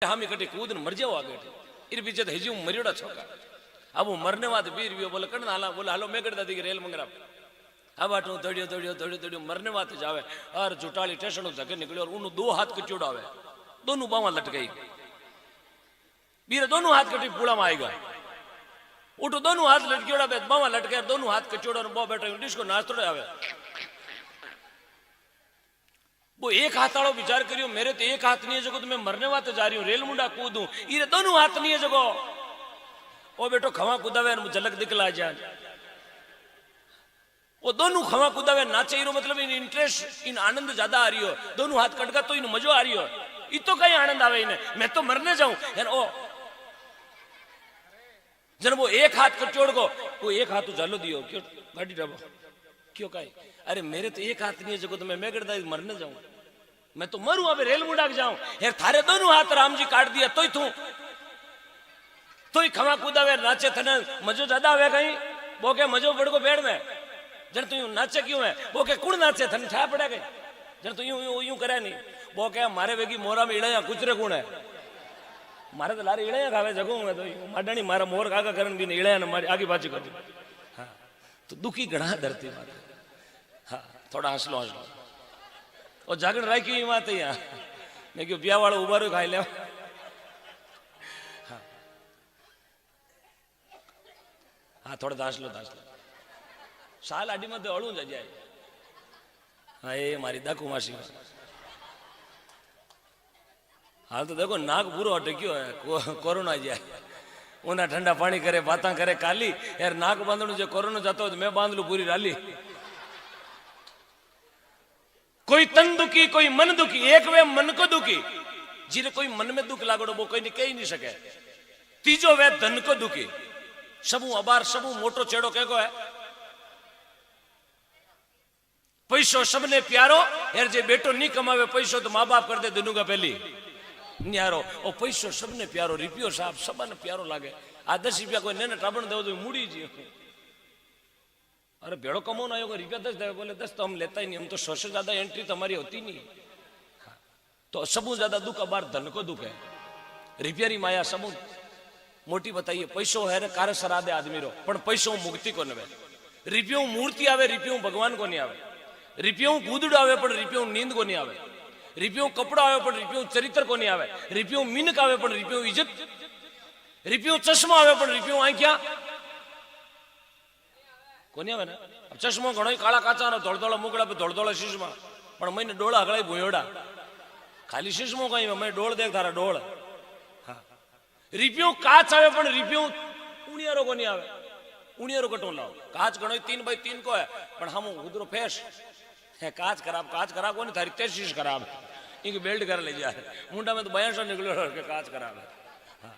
हम इकट्ठे कूद मर जाओ आगे इन पीछे तो हिजू मरियोड़ा छोका अब वो मरने वाद बीर भी बोले कण हाला बोले हालो मैं कर दादी रेल मंगरा अब आटू दौड़ियो दौड़ियो दौड़ियो दौड़ियो मरने वाद जावे और जुटाली स्टेशन जगह निकलियो और उन दो हाथ कचोड़ा आवे दोनों बावा लटकाई बीर दोनों हाथ कटी पूड़ा में आएगा उठो दोनों हाथ लटकियोड़ा बे बावा लटके दोनों हाथ कचोड़ा और बो बैठो डिस्को नाचतोड़े आवे वो एक हाथ वालों विचार करियो मेरे तो एक हाथ नहीं है जगो तो मैं मरने वाते जा रही हूँ रेल मुंडा कूदूं ये दोनों हाथ नहीं है जगो ओ बेटो खवा कूदावे झलक दिखला जाए वो दोनों खवा कूदावे नाचे इरो मतलब इन इंटरेस्ट इन आनंद ज्यादा आ रही हो दोनों हाथ कटका तो इन मजो आ रही हो ये तो कहीं आनंद आवे इन्हें मैं तो मरने जाऊं ओ जन वो एक हाथ कचोड़ को वो एक हाथ तो चालो दियो क्यों गाड़ी डबो क्यों कहीं अरे मेरे तो एक हाथ नहीं है जगो तो मैं करता मरने जाऊं मैं तो मरूं अब रेल मुंडा जाऊं यार थारे दोनों हाथ राम जी काट दिया तो ही खवा कूदावे नाचे थने मजो ज्यादा आवे कहीं वो के मजो बड़को पेड़ में जन तू यूं नाचे क्यों है वो के कुण नाचे थने ठा पड़े गए जन तू यूं यूं करे नहीं वो के मारे वेगी मोरा में इड़या कुचरे कुण है मारे तो लारी इड़या खावे जगू में तो माडणी मारा मोर काका करन भी इड़या ने मारी आगे पाछी कर दी हां तो दुखी घणा धरती मारे हां थोड़ा हंसलो हंसलो और जागरण राखी ई बात यहाँ मैं क्यों ब्याह वाला उबारो खाई ले हाँ थोड़ा दास लो साल आडी मत अड़ू जाए हाँ ये मारी दाकू मासी हाल तो देखो नाक पूरो अटक्यो है कोरोना जाए उन्हें ठंडा पानी करे बात करे काली यार नाक बांधणु जो कोरोना जाता हो तो मैं बांध लू पूरी राली कोई तन दुखी कोई मन दुखी एक वे मन को दुखी जिने कोई मन में दुख लागो वो कोई कह नहीं सके तीजो वे धन को दुखी सबू अबार सबू मोटो चेड़ो कहो है पैसो सबने प्यारो यार जे बेटो नहीं कमावे पैसो तो माँ बाप कर दे दोनों का पहली न्यारो ओ पैसो सबने प्यारो रुपयो साहब सबने प्यारो लागे आ 10 रुपया कोई ने टाबण दे तो मूड़ी जी अरे भेड़ो कमोन आयो रुपया 10 दे बोले 10 तो हम लेता ही नहीं हम तो 100 से ज्यादा एंट्री तो हमारी होती नहीं तो सबू ज्यादा दुख अबार धन को दुख है रुपया माया सबू मोटी बताइए पैसो है कार्य सरा दे आदमी रो पण पैसो मुक्ति को नवे रुपयो मूर्ति आवे रुपयो भगवान को नहीं आवे रुपयो कूदड़ो आवे पण रुपयो नींद को नहीं आवे रुपयो कपड़ा आवे पण रुपयो चरित्र को नहीं आवे रुपयो मीनक आवे पण रुपयो इज्जत रुपयो चश्मा आवे पण रुपयो आंख्या कोनी आवे ना अब चश्मो घणो काळा काचानो धोळधोळा मुगड़ा पे धोळधोळा शीशमा पण मने डोळा हगळाई भोयोड़ा खाली शीशमो कई मैं डोळ देख थारा डोळ हां रुपयो काच आवे पण रुपयो उणियारो कोनी आवे उणियारो कटो लाओ काच घणो 3x3 को है पण हम उधरो फेस है काच खराब कोनी थारी तेशीश खराब इनकी बेल्ट कर ले जा मुंडा में तो 62 निकलो के काच खराब है हां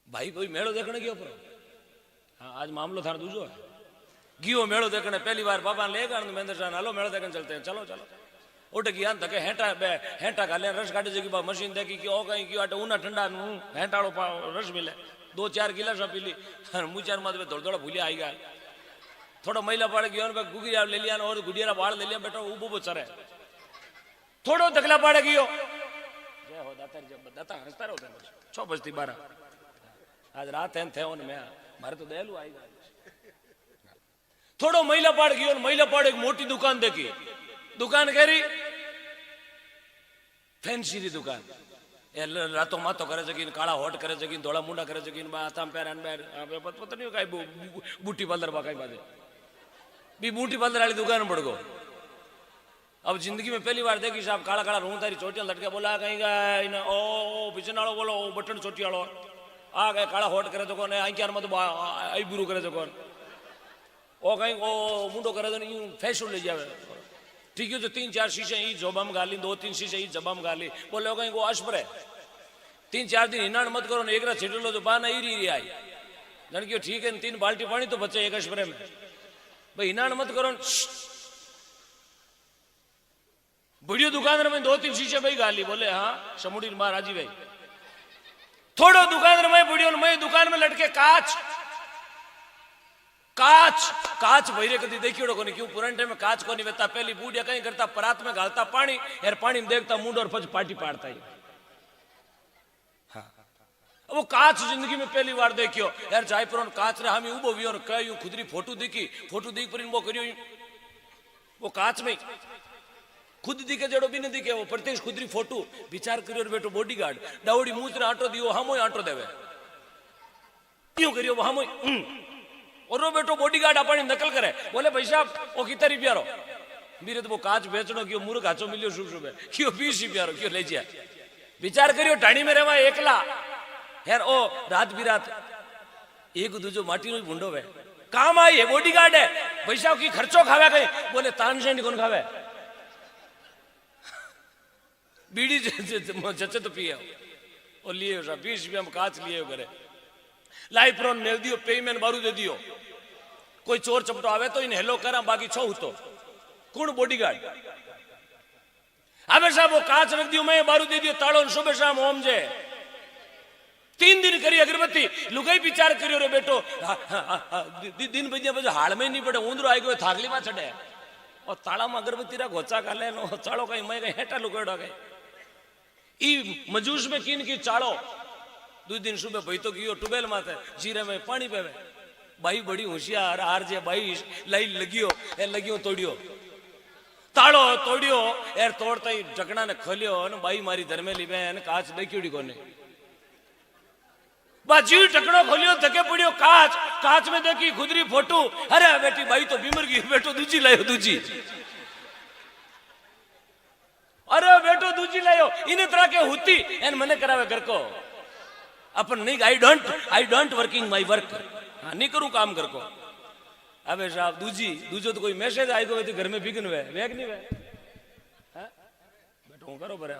भाई कोई मेड़ो देखने गयो पर हाँ आज मामलो थार दूजो है गियो मेड़ो देखने पहली बार पापा ले गए महेंद्र शाह हालो मेड़ो देखने चलते हैं चलो चलो उठ गया तक हेंटा का ले रस काटे जगी बा मशीन देखी कि ओ कहीं कि आटे ऊना ठंडा हेंटाड़ो रस मिले 2-4 गिलास पी ली मुचार मत में थोड़ा भूलिया आई गया थोड़ा मैला पड़ गया गुगिया ले लिया और गुडिया बाढ़ ले लिया बेटा उबो चरे थोड़ो दखला पड़ गयो जय हो दाता हंसता रहो 6 बजती 12 आज रात है थे मैं मारे तो दयालु आई गया थोड़ो महिला पाड़ गयो महिला पाड़ एक मोटी दुकान देखी दुकान करी फैंसी री दुकान रातो मातो करे जगीन काला होट करे जगीन धोला मुंडा करे जगीन आताम पैरान बैर पता नहीं काई बूटी पार्लर बा काई बात भी बूटी पार्लर वाली दुकान पड़ गो अब जिंदगी में पहली बार देखी साहब काला काला रूं तारी चोटियां लटके बोला कहीं गए ओ पिछन वालो बोलो बटन चोटी वालो आ गए काला होट करे तो कौन आंखियार मत आई बुरू करे तो कौन ओ कहीं ओ मुंडो करे तो यूं फैशन ले जावे ठीक है जो 3-4 शीशे ही जोबम गाली 2-3 शीशे ही जबम गाली बोले कहीं को अशपर है 3-4 दिन हिनाण मत करो एक रात छिटलो तो बाना ही रही आई जन क्यों ठीक है 3 बाल्टी पानी तो बचे एक अशपरे में भाई हिनाण मत करो वीडियो दुकान में 2-3 शीशे भाई गाली बोले हाँ समुड़ी माँ राजी भाई थोड़ो दुकान में वीडियो में दुकान में लटके काच काच काच भैरे कदी देखियो कोनी क्यों पुराने टाइम में काच कोनी वेता पहली बूढ़िया कहीं करता परात में घालता पानी यार पानी में देखता मुंड और फज पाटी पाड़ता ही। हाँ वो काच जिंदगी में पहली बार देखियो यार जायपुर काच रे हम उबो वियो कयो खुदरी फोटो दिखी पर वो करियो वो काच में खुद दिखे जड़ो भी न दिखे वो प्रत्यक्ष खुदरी फोटो विचार करियो बेटो बॉडीगार्ड दावड़ी मूत रे आटो दियो हमो आटो देवे क्यों करियो हमो और वो बेटो बॉडीगार्ड अपनी नकल करे बोले भाई साहब वो कितना रुपया रो मेरे तो वो काच बेचनो क्यों मुर्ग हाचो मिलियो शुभ शुभ क्यों 20 रुपया रो क्यों ले जा विचार करियो टाणी में रहवा एकला यार ओ रात बिरात एक दूजो माटी नो भूंडो वे काम आई है बॉडीगार्ड है भाई साहब की खर्चो खावे कहीं बोले तानसेन कौन खावे बीड़ी जचे तो पिए और लिए 20 रुपया में काच लिए करे लाइफ प्रोन मेल दियो पेमेंट बारू दे दियो कोई चोर चपटो आवे तो इन हेलो करा बाकी छो तो कौन बॉडीगार्ड अबे साहब वो कांच रख दियो मैं बारू दे दियो ताड़ो सुबह शाम होम जे 3 दिन करी अगरबत्ती लुगाई विचार करियो रे बेटो दिन बजे बजे हाल में नहीं पड़े ऊंदरो आई गयो थागली में चढ़े और ताड़ा में अगरबत्ती रा घोचा काले नो चाड़ो कहीं मैं कहीं हेटा लुगाड़ो गए ई मजूस में किन की चाड़ो 2 दिन सुबह भाई तो गियो टूबेल माथे जीरे में पानी पेवे भाई बड़ी होशियार आर जे भाई लाई लगियो तोड़ियो ताड़ो तोड़ियो यार तोड़ता ही ढकना ने खोलियो न भाई मारी धर्मेली बहन काच देखियोड़ी कोने बाजी ढकनो खोलियो धके पड़ियो काच में देखी खुदरी फोटो अरे बेटी भाई तो बीमर गई बेटो दूजी लायो दूजी अरे बेटो दूजी लायो इन तरह के होती एन मने करावे घर को अपन नहीं I don't working my work हाँ नहीं करूं काम कर को अबे साहब दूजो तो कोई मैसेज आई गो तो घर में बिगन वे वेग नहीं वे बैठो करो बरे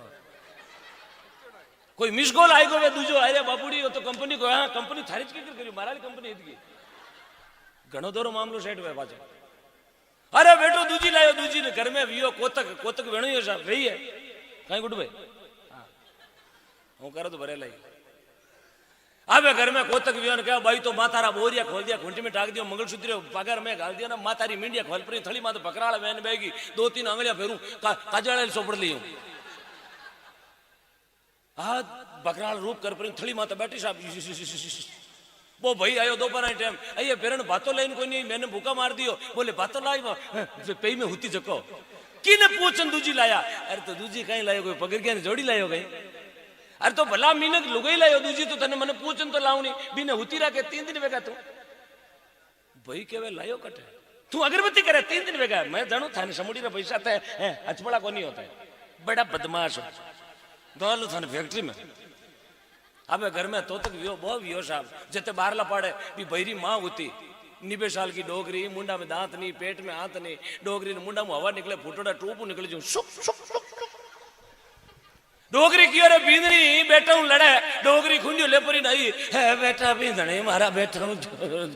कोई मिस कॉल आई गो वे दूजो अरे बापूड़ी तो कंपनी को हाँ कंपनी थारी की करी मारा कंपनी इतकी घणो दोरो मामलो सेट वे पाछो अरे बेटो दूजी लायो दूजी ने घर में वियो कोतक वेणो साहब रही है कहीं गुड भाई हाँ हूँ करो तो भरे लाई अब घर में कोतक वियो ने कहा भाई तो मातारा बोरिया खोल दिया घुंटी में टाक दियो मंगलसूत्र पगार में गाल दिया ना मातारी मीडिया खोल पड़ी थली माता पकड़ाड़ मैंने बैगी 2-3 आंगलियां फेरू काजल सोपड़ ली हूं हाँ बकराल रूप कर पड़ी थली माता बैठी साहब वो भाई आयो दोपहर टाइम आइए पेरण बातों लाइन कोई नहीं मैंने भूखा मार दियो बोले बातों लाई पे में हुती जको की ने पूछन दूजी लाया अरे तो दूजी कहीं लायो कोई पकड़ के जोड़ी लायो गई अरे तो भला मीनक लुगाई लायो दूजी तो तने मने पूछन तो लाऊनी बीने हुती राखे 3 दिन वेगा तू भाई केवे लायो कटे तू अगरबत्ती करे 3 दिन वेगा मैं जानू थाने समुड़ी रे पैसा थे अचपड़ा को नहीं होता है बड़ा बदमाश हो दोलू थाने फैक्ट्री में अबे घर में तो तक वियो बहुत वियो साहब जते बारला पड़े भी भैरी माँ होती 90 साल की डोगरी मुंडा में दांत नहीं पेट में हाथ नहीं डोगरी ने मुंडा में हवा निकले फुटोड़ा टूपू निकले जो डोगरी की अरे बींदनी बेटा हूं लड़े डोगरी खुंडियो लेपरी नहीं है बेटा बींदनी मारा बेटा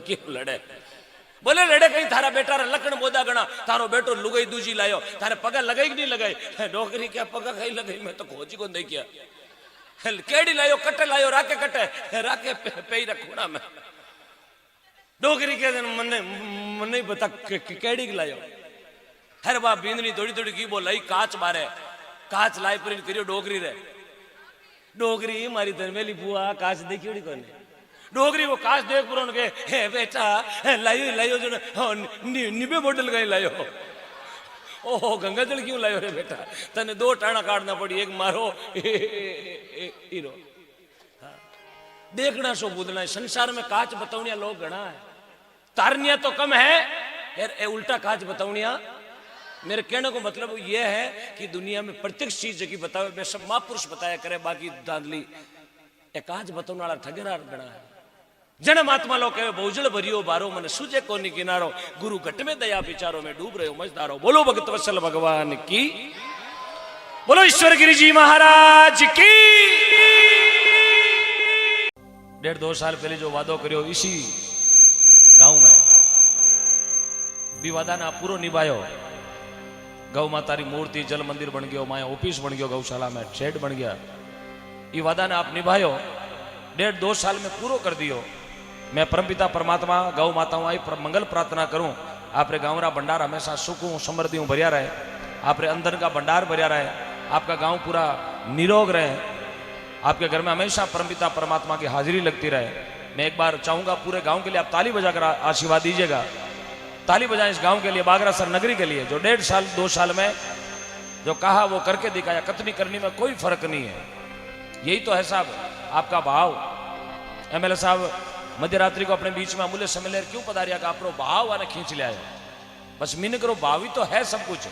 क्यों लड़े बोले लड़े कहीं थारा बेटा रे लखन बोदा गणा थारो बेटो लुगाई दूजी लायो थारे पगा लगाई नहीं लगाई डोगरी क्या पगा कहीं लगाई मैं तो खोजी को नहीं किया केड़ी लायो कटे लायो राके पे रखूना मैं डोगरी के दिन मन नहीं बता केड़ी लायो हर बाप बींदनी थोड़ी की बोल लाई काच मारे काच लाई पर करियो डोगरी रे डोगरी मारी धर्मेली बुआ काच देखियोड़ी कोने डोगरी वो काच देख पुरोन के हे बेटा लायो जो निबे बोतल गई लायो ओहो गंगाजल क्यों लायो रे बेटा तने 2 टाणा काटना पड़ी एक मारो हीरो देखना सो बुदना संसार में काच बतावनिया लोग घना है तारनिया तो कम है यार ए उल्टा काच बतावनिया मेरे कहने को मतलब यह है कि दुनिया में प्रत्येक चीज जगह बतावे मैं सब महापुरुष बताया करे बाकी दादली एक आज बताने वाला ठगेरा गणा है जन महात्मा लोग कहे बहुजल भरियो बारो मन सुजे कोनी किनारो गुरु घट में दया विचारों में डूब रहे हो मजदारो बोलो भगत वत्सल भगवान की बोलो ईश्वर गिरी जी महाराज की 1.5-2 साल पहले जो वादो करियो इसी गांव में भी वादा ना पूरो निभायो गौ माता री मूर्ति जल मंदिर बन गयो माया ऑफिस बन गयो गौशाला में शेड बन गया ये वादा ने आप निभायो 1.5-2 साल में पूरो कर दियो मैं परमपिता परमात्मा गौ माताओं आई मंगल प्रार्थना करूं आपरे गाँव रा भंडार हमेशा सुखों समृद्धियों भरिया रहे, आपरे अंदर का भंडार भरिया रहे, आपका गांव पूरा निरोग रहे, आपके घर में हमेशा परमपिता परमात्मा की हाजिरी लगती रहे। मैं एक बार चाहूंगा पूरे गांव के लिए आप ताली बजाकर आशीर्वाद दीजिएगा। ताली बजाएं इस गांव के लिए, बागरासर नगरी के लिए, जो 1.5 साल 2 साल में जो कहा वो करके दिखाया। कथनी करनी में कोई फर्क नहीं है, यही तो है साहब आपका भाव। एमएलए साहब मध्यरात्रि को अपने बीच में अमूल्य समय लेकर क्यों पधारिया का आपरो भाव आने खींच लिया है। बस मीन करो भाव ही तो है सब कुछ।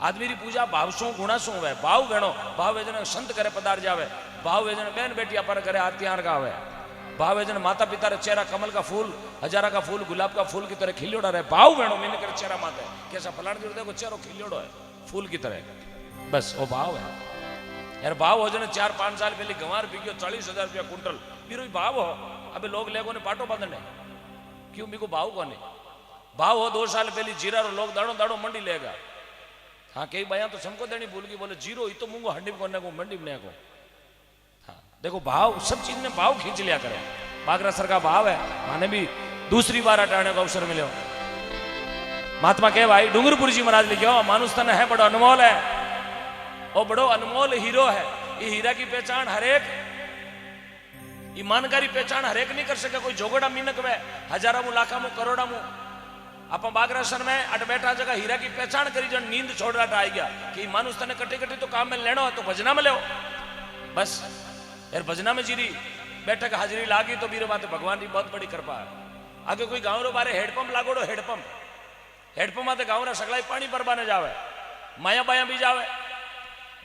आदमी री पूजा भाव सु गुणा सु है। भाव गणो भाव वेजन संत करे पधार जावे, भाव वेजन बहन बेटिया पर करे आरती आर गावे, भाव वेजन माता पिता रे चेहरा कमल का फूल, हजारा का फूल, गुलाब का फूल की तरह खिल्योड़ा रहे। भाव गणो मीन करे चेहरा माते कैसा फलाण जोड़ देखो चेहरो खिल्योड़ो है फूल की तरह, बस वो भाव है यार। भाव हो जाने 4-5 साल पहले गंवार बिक्यो 40,000 रुपया कुंटल, बीरो भाव हो। अबे लोग लेगो ने पाटो बांधने क्यों बिको भाव कोने। भाव हो 2 साल पहले जीरा रो लोग दाड़ो दाड़ो मंडी लेगा। हाँ कई बयां तो समको देनी भूल गई, बोले जीरो ही तो मुंगो हंडी कोने को मंडी में को। हाँ देखो भाव सब चीज ने भाव खींच लिया करे। बागरासर का भाव है। माने भी दूसरी बार हटाने का अवसर मिले। महात्मा कहे भाई डूंगरपुर जी महाराज लिखे मानुष तन है बड़ा अनमोल है, और बड़ो अनमोल हीरो है। ये हीरा की पहचान हरेक ईमानदारी पहचान हरेक नहीं कर सके। कोई जोगड़ा मीनक वे हजारा मु लाखा मु करोड़ा मु आप बागरासर में अट बैठा जगह हीरा की पहचान करी जन नींद छोड़ रहा आई गया कि मानुष तने कटी कटी तो काम में लेना है तो भजना में ले बस यार। भजना में जीरी बैठक हाजिरी लागी तो बीरो बात भगवान की बहुत बड़ी कृपा है। आगे कोई गाँव रो बारे हेडपंप लागोड़ो, हेडपंप आते गाँव रा सगलाई पानी भरवाने जावे, माया बाया भी जावे।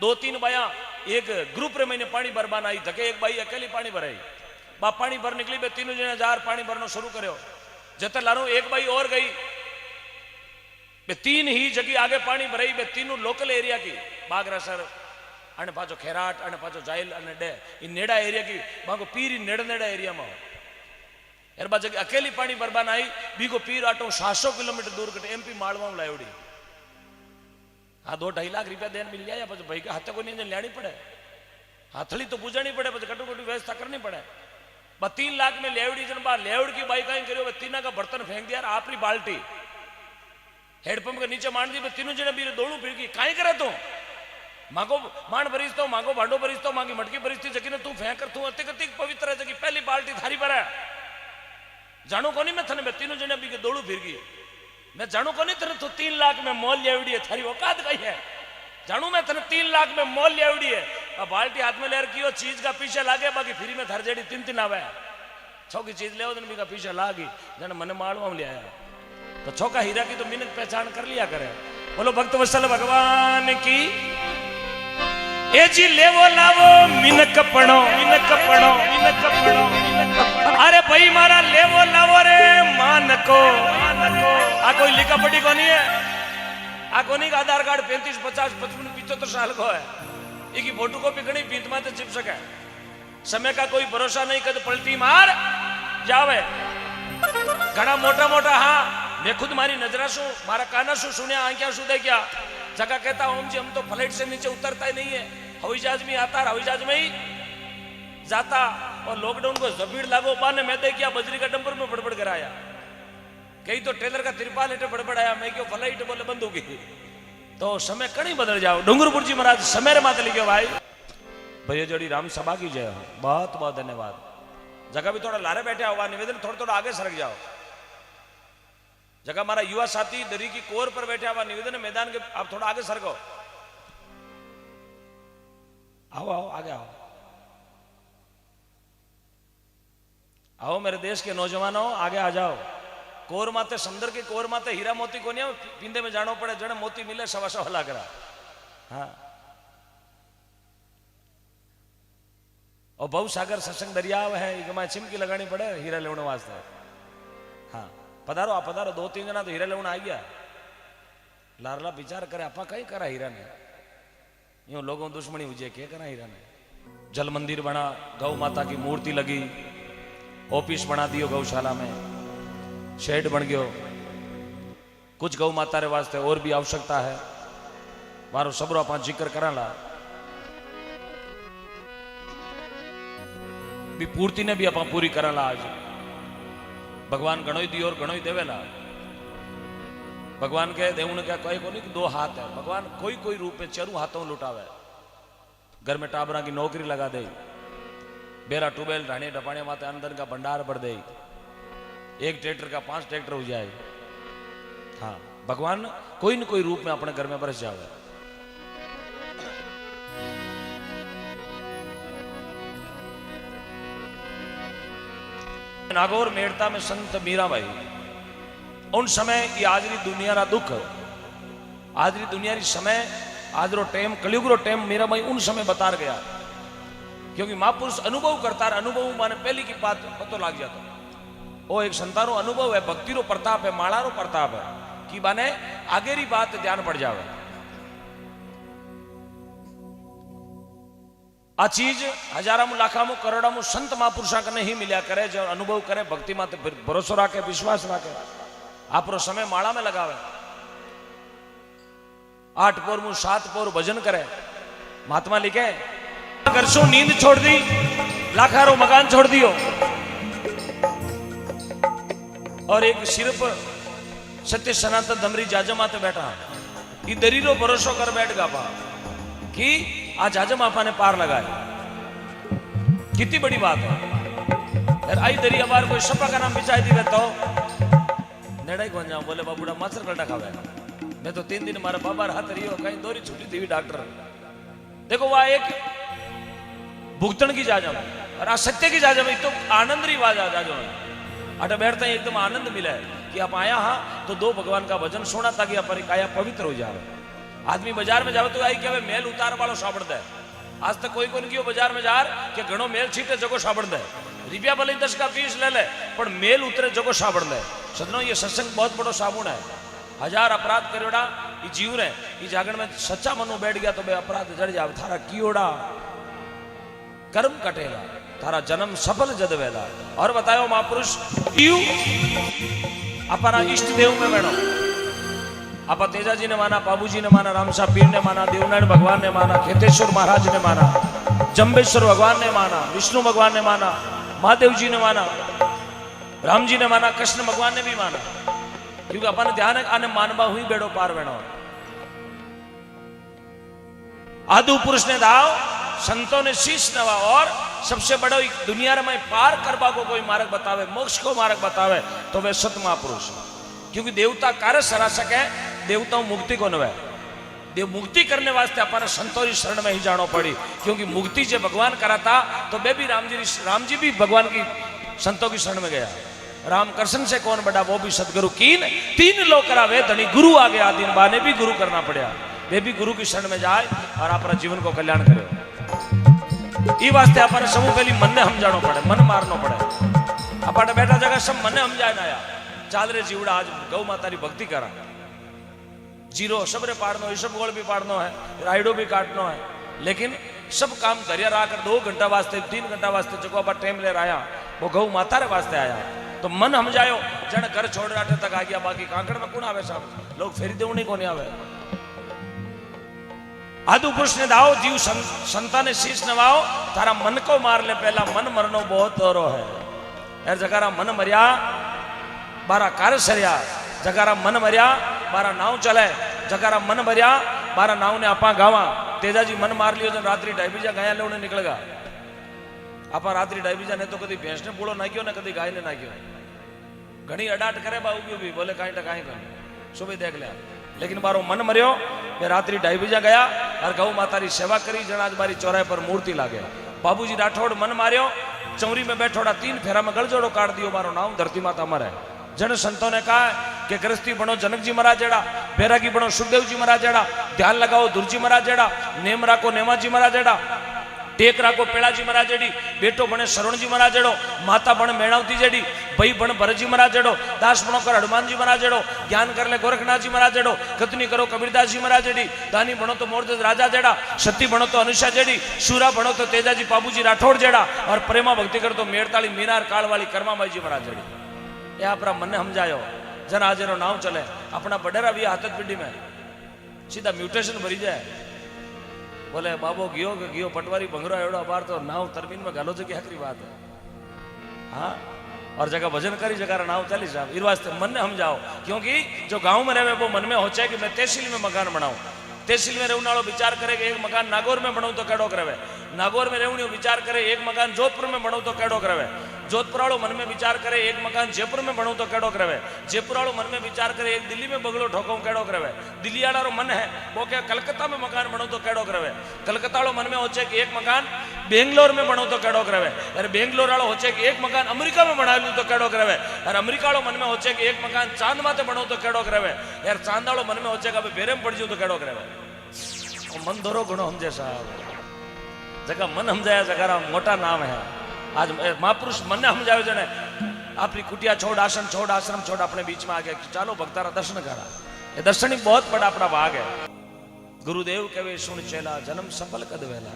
2-3 बाया एक ग्रुप रे मैंने पानी भरवान आई धके, एक बाई अकेली पानी भराई। बा पानी भर निकली बे 3 जने जार पानी भरना शुरू करो। जते लारो एक बाई और गई बे 3 ही जगह आगे पानी भराई बे 3 लोकल एरिया की बागरासर अने पाछो खेराट अने पाछो जाइल अने डे इन नेड़ा एरिया की बाको पीर इन नेड़ा एरिया में यार बा जगह अकेली पानी भरवान आई। बीको पीर आटो 700 किलोमीटर दूर कटे एमपी मालवा में लायोड़ी। हाँ 2-2.5 लाख रुपया देन मिल जाए પછી ભાઈ કે હાથે કોઈ નહીં લેણી પડે, હાથળી તો પૂજાણી પડે, પછી કટુકટી व्यवस्था करनी पड़े। 3 लाख में लेवड़ी जन बा लेवड़ की बाई कहीं करियो 3 का बर्तन फेंक दिया आपरी बाल्टी हेडपंप के नीचे मान दी 3 जने बीरे दौड़ू फिर की काई करे तू मांगो मान भरीस तो मांगो भांडो भरीस तो मांगी मटकी भरीस थी जगी ने तू फेंक कर तू अतिक अतिक पवित्र है जगी पहली बाल्टी थारी पर है। जानो कोनी मैं थने 3 जने भी के दौड़ू फिर गई मैं जानू को नहीं तेरे तो 3 लाख में मोल लेवड़ी है थारी औकात कही है। जानू मैं तेरे 3 लाख में मोल लेवड़ी है। अब बाल्टी हाथ में ले रखी चीज का पीछे लागे बाकी फ्री में थर जेडी 3 आवे छो की चीज ले भी का पीछे लागी जन मने मालवा में ले आया तो छोका हीरा की तो मिनट पहचान कर लिया करे। बोलो भक्त वत्सल भगवान की। ए जी लेवो लावो मिनक पड़ो मिनक पड़ो मिनक पड़ो। अरे भाई मारा लेवो लावो रे मान को आ कोई लिखा पढ़ी को नहीं है। आ कोनी का आधार कार्ड 35 50 55 75 साल को है। इकी फोटो कॉपी कणी बीत माते चिप सके। समय का कोई भरोसा नहीं कद पलटी मार जावे। घना मोटा मोटा हाँ मैं खुद मारी नजरा सु मारा काना सु सुनिया आंखिया सु दे क्या जगह कहता ओम जी हम तो फ्लाइट से नीचे उतरता ही नहीं है, हवाई जहाज में आता हवाई जहाज में ही जाता। और लॉकडाउन को जबीड़ लागो बाने मैं दे क्या बजरी का डंपर में बड़बड़ कराया कहीं तो टेलर का तिरपाल हेठे बड़बड़ाया मैं क्यों फ्लाइट बोले बंद होगी। तो समय कहीं बदल जाओ। डूंगरपुर जी महाराज समय रे माते लिखे भाई भैया जोड़ी राम सभा की जय हो। बहुत बहुत धन्यवाद। जगह भी थोड़ा लारे बैठे हुआ निवेदन थोड़ा थोड़ा आगे सरक जाओ। जगह हमारा युवा साथी दरी की कोर पर बैठे हुआ निवेदन मैदान के आप थोड़ा आगे सरको। आओ आओ आगे आओ आओ मेरे देश के नौजवानों आगे आ जाओ। कोर माते समुद्र के कोर माते हीरा मोती को नहीं पिंदे में जानो पड़े जड़ मोती मिले 1.25 लाख रा। हाँ और बहु सागर सत्संग दरियाव है चिमकी लगानी पड़े हीरा लेवने वास्ते। हाँ पधारो आप पधारो 2-3 जना तो हीरा लेवना आ गया। लारला विचार करे आपा कहीं करा हीरा ने यूं लोगों दुश्मनी हुए क्या करा हीरा ने। जल मंदिर बना, गौ माता की मूर्ति लगी, ऑफिस बना दियो गौशाला में, शेड बन गयो। कुछ गौ माता रे वास्ते और भी आवश्यकता है मारो सबरो आप जिक्र करा ला। भी पूर्ति ने भी आप पूरी करला आज भगवान घणो ही दियो और घणो ही देवेला भगवान के देव ने क्या कोई को नहीं कि दो हाथ है भगवान कोई कोई रूप में चरु हाथों लुटावे घर में टाबरा की नौकरी लगा दे बेरा टूबेल रानी डपाने माते अंदर का भंडार भर दे एक ट्रैक्टर का 5 ट्रैक्टर हो जाए हाँ भगवान कोई न कोई रूप में अपने घर में बरस जावे नागौर मेड़ता में संत मीराबाई उन समय की आजरी दुनिया रा दुख आजरी दुनिया री समय आजरो टेम कलयुग रो टेम मीराबाई उन समय बता गया क्योंकि महापुरुष अनुभव करता अनुभव माने पहली की बात पतो लग जाता वो एक संतानो अनुभव है भक्ति रो प्रताप है माला रो प्रताप है कि माने आगेरी बात ध्यान पड़ जावे आ चीज हजारा लाखा करोड़ा संत महापुरुषा कने ही मिल्या करे जो अनुभव करे भक्ति माते भरोसो राखे विश्वास राखे आप समय माला में लगावे 8 पोर मु 7 पोर भजन करे महात्मा लिखे करशो नींद छोड़ दी लाखारो मकान छोड़ दियो और एक सिर्फ सत्य सनातन दमरी जाजम आते बैठा ये दरीरो भरोसो कर बैठ गा पा कि आज जाजम आपा ने पार लगाए कितनी बड़ी बात है यार आई दरी अबार कोई सपा का नाम बिछाई दी तो नेड़ाई कौन जाऊं बोले बाबूड़ा मास्टर कल्टा खावे मैं तो 3 दिन हमारा बाबा हाथ रही हो कहीं दोरी छुट्टी थी डॉक्टर देखो वह एक भुगतन की जाजम और आज सत्य की जाजम तो आनंद री आवाज जाजम अटे बैठते ही एकदम आनंद मिला है कि आप आया हाँ तो दो भगवान का भजन सुना ताकि हमारी काया पवित्र हो जाए आदमी बाजार में जावे तो आई क्या मेल उतार वालों साबड़ दे आज तक कोई को नहीं बाजार में जार के घणो मेल छीटे जगो साबड़ दे रुपया भले 10 का 20 ले ले पर मेल उतरे जगो साबड़ दे सदनो ये सत्संग बहुत बड़ो साबुन है 1000 अपराध करोड़ा ये जीव रे ये जागरण में सच्चा मनो बैठ गया तो बे अपराध जड़ जावे थारा कियोड़ा कर्म कटेला थारा जन्म सफल जद वेला और बतायो महापुरुष क्यों अपना इष्ट देव में बैठो आप तेजा जी ने माना बाबू जी ने माना रामसा पीर ने माना देवनारायण भगवान ने माना खेतेश्वर महाराज ने माना जम्बेश्वर भगवान ने माना विष्णु भगवान ने माना महादेव जी ने माना राम जी ने माना कृष्ण भगवान ने भी माना क्योंकि अपन ध्यान है आने मानवा हुई बेड़ो पार बेड़ो आदि पुरुष ने दाव संतों ने शीश नवा और सबसे बड़ो दुनिया में पार करवा को कोई मार्ग बतावे मोक्ष को मार्ग बतावे तो वे सत महापुरुष क्योंकि देवता कार्य सरा सके देवताओं मुक्ति को नवे देव मुक्ति करने वास्ते अपन संतों की शरण में ही जानो पड़ी क्योंकि मुक्ति जो भगवान कराता तो बे भी राम जी भी भगवान की संतों की शरण में गया राम कृष्ण से कौन बड़ा वो भी सदगुरु कीन 3 लोग करावे धनी गुरु आ गया दिन बाने भी गुरु करना पड़ा वे भी गुरु की शरण में जाए और अपना जीवन को कल्याण करे ये वास्ते अपन समूह पहली मन ने हम जानो पड़े मन मारनो पड़े अपन बैठा जगह सब मन हम जाए ना आया चाल रे जीवड़ा आज गौ माता की भक्ति करा जीरो सबरे पाड़नो सब गोल भी पाड़नो है राइडो भी काटनो है लेकिन सब काम दरिया रहा कर 2 घंटा वास्ते 3 घंटा वास्ते जो आप टाइम ले आया वो गौ माता रे वास्ते आया तो मन हम जायो जन घर छोड़ राटे तक आ गया बाकी कांकड़ में कौन आवे साहब लोग फेरी देव नहीं कोने आवे आदु पुरुष ने दाओ जीव संता ने शीश नवाओ तारा मन को मार ले पहला मन मरनो बहुत औरो है यार जगारा मन मरिया बारा कार्य सरिया जगारा मन मरिया बारा नाव चले जगारा मन मरिया बारा नाव ने आपा गावा तेजा जी मन मार लियो जन रात्रि डायबीजा गाया ले उन्हें निकल गा आपा रात्रि डायबीजा ने तो कभी भैंस ने पूड़ो नाक्यो ने कभी गाय ने नाक्यो घनी अडाट करे बाबू भी बोले काई टकाई कर सुबह देख लिया लेकिन बारो मन मरियो मैं रात्रि डायबीजा गया और गौ माता री सेवा करी जन आज बारी चौराहे पर मूर्ति लागे बाबूजी राठौड़ मन मारियो चौरी में बैठोड़ा 3 फेरा में गलजोड़ो काट दियो मारो नाम धरती माता मरे जन संतों ने कहा कि गृहस्थी बनो जनक जी महाराज जेड़ा बैरागी बनो सुखदेव जी महाराज जेड़ा ध्यान लगाओ दुर्जी महाराज जेड़ा नेम राखो नेमा जी महाराज जेड़ा टेक राखो पेड़ा जी महाराज जेड़ी बेटो बने शरण जी महाराज जेड़ो माता बन मेणावती जेड़ी भाई बन भरत जी महाराज जेड़ो दास बनो कर हनुमान जी महाराज जेड़ो ज्ञान कर ले गोरखनाथ जी महाराज जेड़ो कतनी करो कबीरदास जी महाराज जेड़ी दानी बनो तो मोरदेव राजा जेड़ा सती बनो तो अनुषा जेड़ी सूरा बनो तो तेजाजी बाबूजी राठौड़ जेड़ा और प्रेमा भक्ति कर तो मेड़ताली मीनार काल वाली कर्माबाई जी महाराज जेड़ी ये अपना मन समझायो जन आज नाव चले अपना बडेरा भी हाथत पीढ़ी में सीधा म्यूटेशन भरी जाए बोले बाबो गियो पटवारी भंगरो एवडो बार तो नाव तरमीन में गालो जो की हकरी बात है हाँ, और जगह भजन करी जगह नाव चली साहब इस वास्ते मन ने समझाओ, क्योंकि जो गांव में रहे वो मन में हो चाहे कि मैं तहसील में मकान बनाऊं, तहसील में रहने वालों विचार करे कि एक मकान नागौर में बनाऊं तो केड़ो करे, नागौर में रहने विचार करे एक मकान जोधपुर में बनाऊं तो केड़ो करे, जोधपुर वालों मन में विचार करे एक मकान जयपुर में बनाऊं तो केड़ो करे, जयपुर वालों मन में विचार करे एक दिल्ली में बगलो ठोकूं केड़ो करे, दिल्ली वालों मन है वो क्या कलकत्ता में मकान बनाऊं तो केड़ो करे, कलकत्ता वालों मन में होचे कि एक मकान बेंगलोर में बनाऊं तो केड़ो करे, अरे बेंगलोर वालों होचे कि एक मकान अमेरिका में बना लूं तो केड़ो करे, और अमेरिका वालों मन में होचे कि एक मकान चांद माते बनाऊं तो केड़ो करे, यार चांद वालों मन में होचे कि बेरे में पड़ जाऊं तो केड़ो करे। मन धोरो गुणो समझे साहब, जगह मन समझाया जगह मोटा नाम है। आज महापुरुष मन ने समझावे जने अपनी कुटिया छोड़ आसन छोड़ आश्रम छोड़ अपने बीच में आ गया कि चालो भक्तारा दर्शन करा, ये दर्शन ही बहुत बड़ा अपना भाग है। गुरुदेव कहे सुन चेला जन्म सफल कद वेला,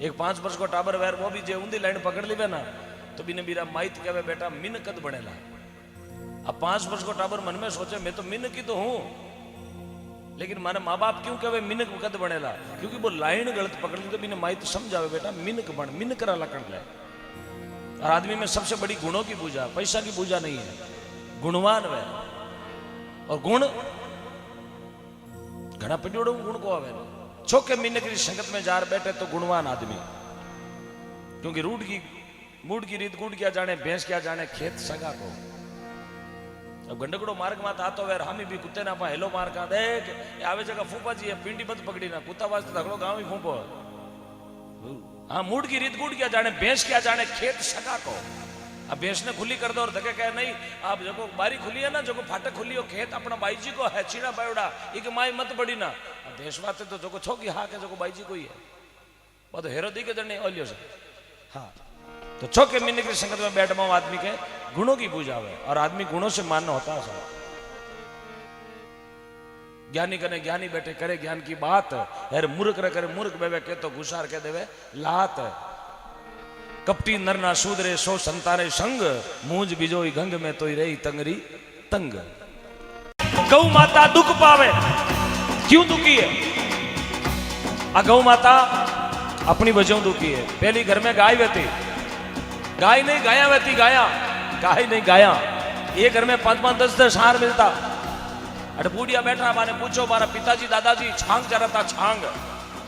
एक 5 वर्ष को टाबर वेर वो भी जे ऊंधी लाइन पकड़ लीवे ना तो बिने बीरा माइत कहे बेटा मिन कद बनेला। अब 5 वर्ष को टाबर मन में सोचे मैं तो मिन की तो हूं, लेकिन मारे माँ बाप क्यों कहे मिनक कद बनेला, क्योंकि वो लाइन गलत पकड़ ली तो बिना माई तो समझावे बेटा मिनक बन, मिनक करा लकड़ ले। और आदमी में सबसे बड़ी गुणों की पूजा, पैसा की पूजा नहीं है, गुणवान वह। और गुण घना पिटियोड़ो गुण को आवे छोके मिनक की संगत में जार बैठे तो गुणवान आदमी, क्योंकि रूट की मूड की रीत गुड़ क्या जाने भैंस क्या जाने खेत सगा को। अब गंडकड़ो मार्ग में आतो वेर हामी भी कुत्ते ना पा हेलो मार का देख आवे जगह फूफा जी पिंडी बंद पकड़ी ना कुत्ता वास्ते धगड़ो गांव ही फूफो। हाँ मूड की रीत गुड़ क्या जाने भैंस क्या जाने खेत सगा को। अब भैंस ने खुली कर दो और धके कहे नहीं आप जो बारी खुली है ना जो फाटक खुली हो खेत अपना बाई जी को है चीड़ा बायोड़ा एक माई मत बड़ी ना। भैंस वास्ते तो जो छोकी हाँ के जो बाई जी को ही है वो तो हेरो दी के जने ओलियो से। हाँ तो छोके मिनक की संगत में बैठ माओ आदमी के गुणों की पूजा है और आदमी गुणों से मानना होता है साहब। ज्ञानी कने ज्ञानी बैठे करे ज्ञान की बात, यार मूर्ख रे करे मूर्ख बेवे के तो गुसार के देवे लात। कपटी नरना सूदरे सो संतारे संग मूंज बिजोई गंग में तोई रही तंगरी तंग। गौ माता दुख पावे क्यों दुखी है? गौ माता अपनी वजह दुखी है। पहली घर में गाय रहती, गाय नहीं गाया रहती, गाया गाय नहीं गाया। एक घर में 5-5 10-10 हार मिलता। अरे बूढ़िया बैठा माने पूछो मारा पिताजी दादाजी छांग चराता छांग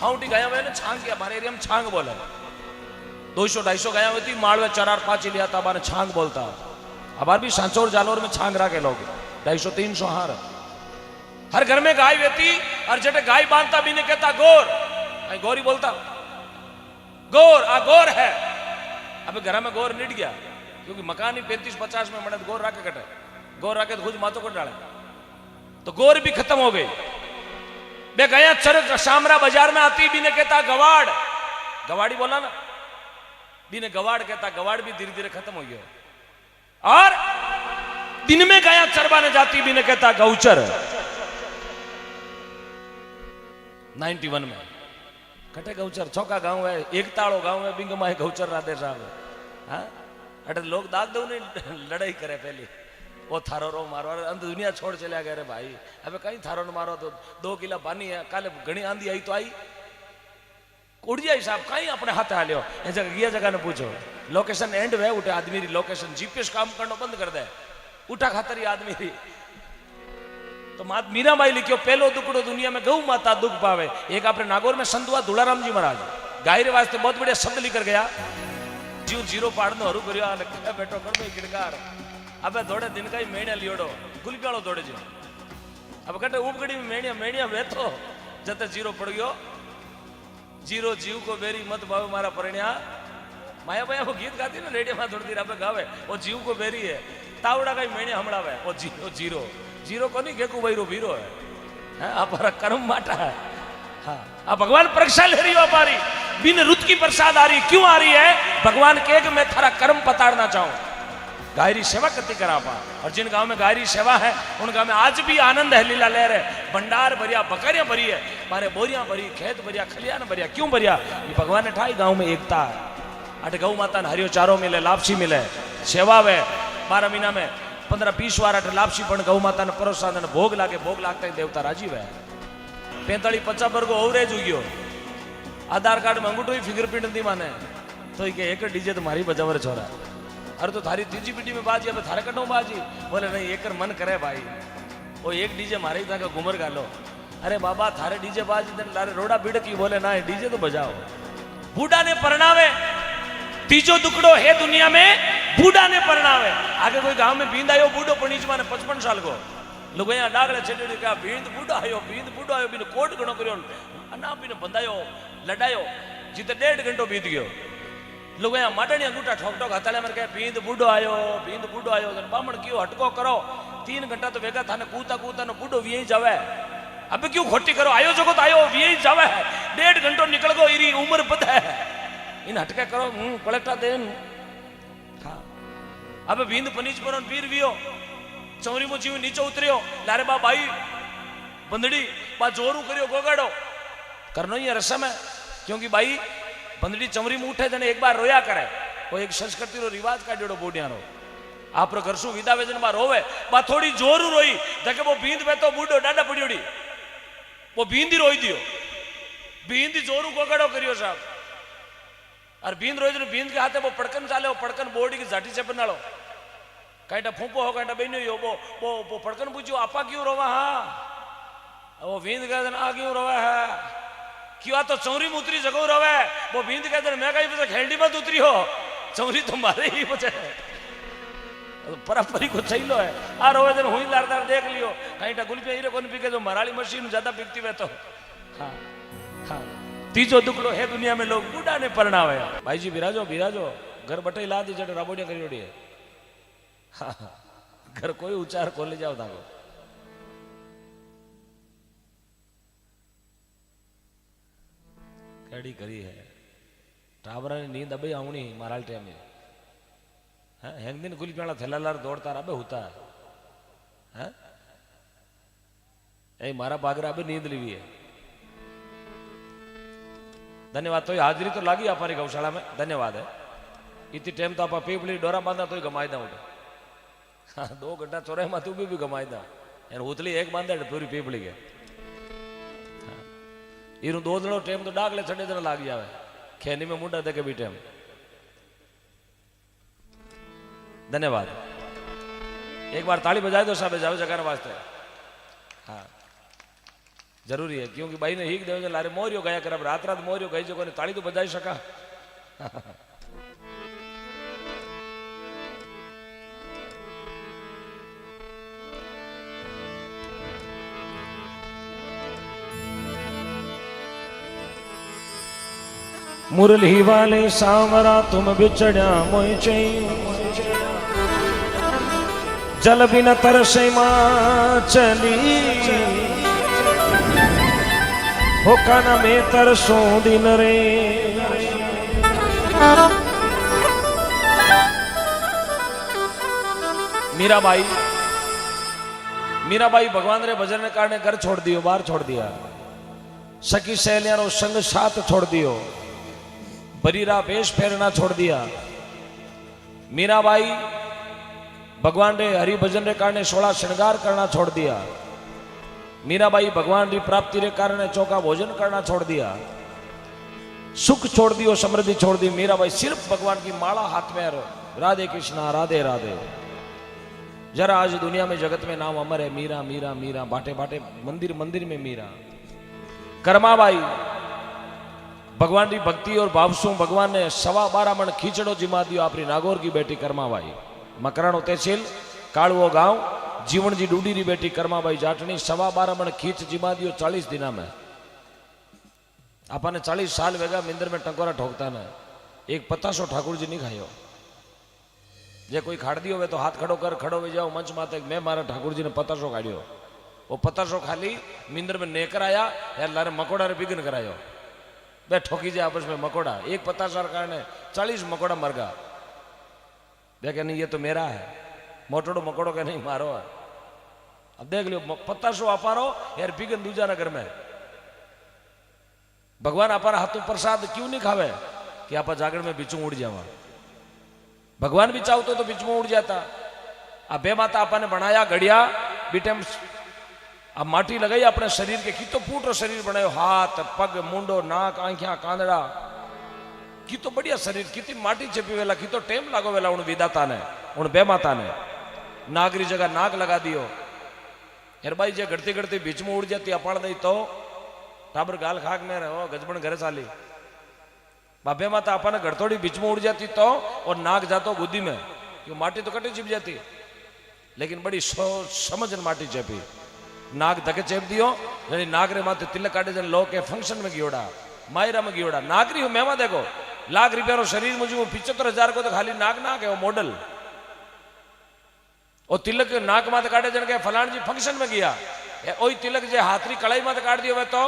हाँ उठी गाया हुआ छांग किया हमारे एरिया में छांग बोले 200-250 गाया हुई थी माड़वे 4-5 लिया था हमारे छांग बोलता। हमारे भी सांचौर जालोर में छांग रखे लोग 250-300 हार। हर घर में गाय रहती और जटे गाय बांधता भी नहीं कहता गोर गोरी बोलता गोर गोर है। अब घर में गोर निट गया क्योंकि मकान ही 35-50 में मदद गोर राके कटे गोर राके तो खुद माथों को डाले तो गोर भी खत्म हो गई। बे गया चरक शामरा बाजार में आती भी ने कहता गवाड़ गवाड़ी बोला ना भी ने गवाड़ कहता गवाड़ भी धीरे धीरे खत्म हो गया। और दिन में गया चरवाने जाती भी ने कहता गौचर 91 में कटे गौचर चौका गांव है एकताड़ो गांव है बिंग माए गौचर राधे साहब। हाँ अटे लोग दाग दो नहीं लड़ाई करे पहले वो थारो रो मारो अंत दुनिया छोड़ चलिया गए रे भाई। अब कहीं थारो न मारो तो 2 किला पानी है काले घनी आंधी आई तो आई उड़ जाए साहब कहीं अपने हाथ आ लियो ये जगह ने पूछो लोकेशन एंड वे उठे आदमी री लोकेशन जीपीएस काम करना बंद कर दे उठा खातर ही आदमी री। तो मात मीराबाई लिखियो पहलो दुकड़ो दुनिया में गौ माता दुख पावे। एक अपने नागौर में संतुआ दुलाराम जी महाराज गाय रे वास्ते बहुत बढ़िया शब्द लिखकर गया जीव जीरो पाड़नो हरू करियो बैठो कर दो किड़कार अबे थोड़े दिन का ही मेणिया लियोड़ो गुलप्याड़ो दौड़े जी। अब कटे उपगड़ी में मेणिया मेणिया बैठो जते जीरो पड़ गयो जीरो जीव को बेरी मत भाव मारा परिण्या माया भैया वो गीत गाती ना रेडियो में थोड़ी देर आप गावे वो जीव को बेरी है तावड़ा का मेणिया हमड़ावे वो जीरो जीरो को नहीं गेकू भैरो भीरो है हमारा कर्म माटा है। हाँ अब भगवान परीक्षा ले रही हो हमारी बिन रुत की प्रसाद आ रही क्यों आ रही है? भगवान के मैं थारा कर्म पताड़ना चाहूं गायरी सेवा कति करा पा। और जिन गांव में गायरी सेवा है उन गांव में आज भी आनंद है लीला लहर है भंडार भरिया बकरियां भरी है मारे बोरियां भरी खेत भरिया खलियान भरिया क्यों भरिया? ये भगवान ने ठाई गांव में एकता है। अट गौ माता ने हरियो चारो मिले लापसी मिले सेवा वे 12 महीना में 15-20 बार अट लापसी पण गौ माता ने परोसा ने भोग लागे भोग लागता ही देवता राजी वे 45-50 वर्गो ओवरेज उग्यो आधार कार्ड में अंगूठो ही फिंगरप्रिंट नहीं माने तो एक डीजे तो मारी बजावर छोरा अरे तो थारी तीजी पीढ़ी में बाजी, अब थारे कटो बाजी। बोले नहीं, एक मन करे भाई, वो एक डीजे मारे था घूमर गालो। अरे बाबा थारे डीजे बाजी लारे रोड़ा बीड़ की। बोले ना, डीजे तो बजाओ। बूढ़ा ने परणावे, तीजो दुकड़ो है दुनिया में, बूढ़ा ने परणावे। आगे कोई गांव में बींद आयो बूढ़ो पणीच माने 55 साल को लोग यहाँ डागड़े छेड़ी क्या बींद बूढ़ा आयो बिन कोट घणो करियो अना बिन बंधायो लड़ायो जीते 1.5 घंटो बीत गयो। लोग यहाँ माटणी अंगूठा ठोक ठोक हथाले में कहे बींद बूढ़ो आयो बामण क्यों हटको करो 3 घंटा तो वेगा थाने कूता कूता नो बूढ़ो वी जावे। अब क्यों खोटी करो, आयो जो तो आयो वी जावे। 1.5 घंटो निकल गो, इरी उम्र बद है, इन हटके करो पलटा देन। हाँ अब बींद पनीच पर पीर वियो चौरी मो जीव नीचे उतरियो। लारे बा भाई बंदड़ी बा जोरू करियो गोगाड़ो करनो ही रसम है। क्योंकि भाई बंदड़ी चमरी में उठे जने एक बार रोया करे, वो एक संस्कृति रो रिवाज काढ़ो बोडिया रो। आप घर शू विदा वेजन बा रोवे बा थोड़ी जोरू रोई देखे वो बींद पे तो बूढ़ो डाडा पड़ियोड़ी वो बींदी रोई दियो। बींदी जोरू गोगाड़ो करियो साहब। और बींद रोई बींद के हाथे वो पड़कन चाले, वो पड़कन बोड़ी की जाटी से बनाड़ो। कहीं फूफो हो कहीं बहनो हो वो पड़कन पूछो आपा क्यों रोवा। हाँ वो बींद कह आ क्यों रोवा है, क्यों तो चौरी में उतरी जगह रोवे। वो बींद कह मैं कहीं पीछे खेलडी मत उतरी हो, चौरी तो मारे ही बचे परस्परी को सही लो है। आ रोवे जन हुई लारदार देख लियो कहीं गुलपिया हीरे कोन पी के जो मराली मशीन ज्यादा बिकती है तो। हाँ हाँ तीजो दुकड़ो है दुनिया में, लोग बूढ़ा ने परणावे। भाई जी बिराजो बिराजो, घर बटे ला दी जटे राबोडिया करी ओडी है। हाँ घर कोई उच्चार खोले जाओ ताको। कड़ी करी है टाबरा ने नींद अबे आवनी माराल टाइम में। हाँ हेंग दिन गुल पेड़ा थेलालार दौड़ता अबे होता है। हाँ ए मारा बागरा अबे नींद लीवी है। धन्यवाद। तो हाजिरी तो लागी हमारी गौशाला में, धन्यवाद है। इतनी टाइम तो आप पीपली डोरा बांधा तो गमाई दा उठे। हाँ 2 घंटा चौराहे में तू भी गमाई दा यार उतली एक बांधे पूरी पीपली के। हाँ इरू 2 दड़ो टाइम तो डागले छड़े जरा लाग जावे, खेनी में मुंडा देखे भी टाइम। धन्यवाद। एक बार ताली बजाए दो साहब जावे जगह वास्ते। हाँ जरूरी है क्योंकि भाई ने हीक देवे लारे मोरियो गया कर, अब रात रात मोरियो गई जो कोने ताली तो बजाई सका। मुरली वाले सांवरा तुम बिछड़ा मोय चाहिए, जल बिन तरसे मां चली हो काना में तरसों दिन रे। मीराबाई भगवान रे भजन ने कारण घर छोड़ दियो, बाहर छोड़ दिया। सखी सहेलियां रो संग साथ छोड़ दियो, बरीरा वेश फेरना छोड़ दिया। मीराबाई भगवान रे हरि भजन रे कारण 16 श्रृंगार करना छोड़ दिया। मीराबाई भगवान की प्राप्ति रे कारण चौका भोजन करना छोड़ दिया। सुख छोड़ दियो, समृद्धि छोड़ दी। मीराबाई सिर्फ भगवान की माला हाथ में, राधे कृष्णा राधे राधे। जरा आज दुनिया में जगत में नाम अमर है, मीरा मीरा मीरा, बाटे बाटे मंदिर मंदिर में मीरा। कर्माबाई भगवान की भक्ति और भावसु भगवान ने 12.25 मन खींचड़ो जिमा दियो अपनी नागौर की बेटी कर्माबाई। मकराणो तहसील कालुओ गांव जीवन जी डूडी री बेटी कर्माबाई जाटनी 12.25 मन खींच जिमा दियो 40 दिना में। आपने 40 साल वेगा मिंदर में टंकोरा ठोकता ना, एक 50 ठाकुर जी नहीं खायो। जे कोई खाड़ दियो वे तो हाथ खड़ो कर, खड़ो वे जाओ मंच माते मैं मारा ठाकुर जी ने 50 खाड़ियो। वो 50 खाली मिंदर में नेकर आया यार लारे मकोड़ा रे बिगन करायो, बे ठोकी जाए आपस में मकोड़ा। एक 50 कारण 40 मकोड़ा मर गया। देखे नहीं ये तो मेरा है, मोटोड़ो मकोड़ो के नहीं मारो है। अब देख लियो 50 अपारो यार बिगन दूजा नगर में। भगवान अपारा हाथों प्रसाद क्यों नहीं खावे कि आप जागरण में बिचू उड़ जावा। भगवान भी चाहते तो बिच में उड़ जाता। अब बे माता आपने बनाया घड़िया बीटेम, अब माटी लगाई अपने शरीर के, की तो पूटो शरीर बनायो, हाथ पग मुंडो नाक आंखिया कांदड़ा की तो बढ़िया शरीर की माटी चेपी वेला की तो टेम लागो वेला उन विदाता ने उन बेमाता ने नागरी जगह नाग लगा दियो यार भाई जे घड़ती घड़ती बीच में उड़ जाती अपाड़ दई तो टाबर गाल खाक में रहो गजबन घरे साली बाबे माता अपन घड़तोड़ी बीच में उड़ जाती तो और नाग जातो गुद्दी में क्यों माटी तो कटी चिप जाती लेकिन बड़ी सोच समझन माटी चेपी नाग धके चेप दियो यानी नाग रे माथे तिलक काटे जन लो के फंक्शन में गियोड़ा मायरा में गियोड़ा नागरी हूं मेवा देखो लाख रुपया रो शरीर मुझे 75,000 को तो खाली नाग नाग है वो मॉडल और तिलक नाक माथ काटे जन के फलान जी फंक्शन में गया ओई तिलक जे हाथरी कड़ाई माथ काट दियो वे तो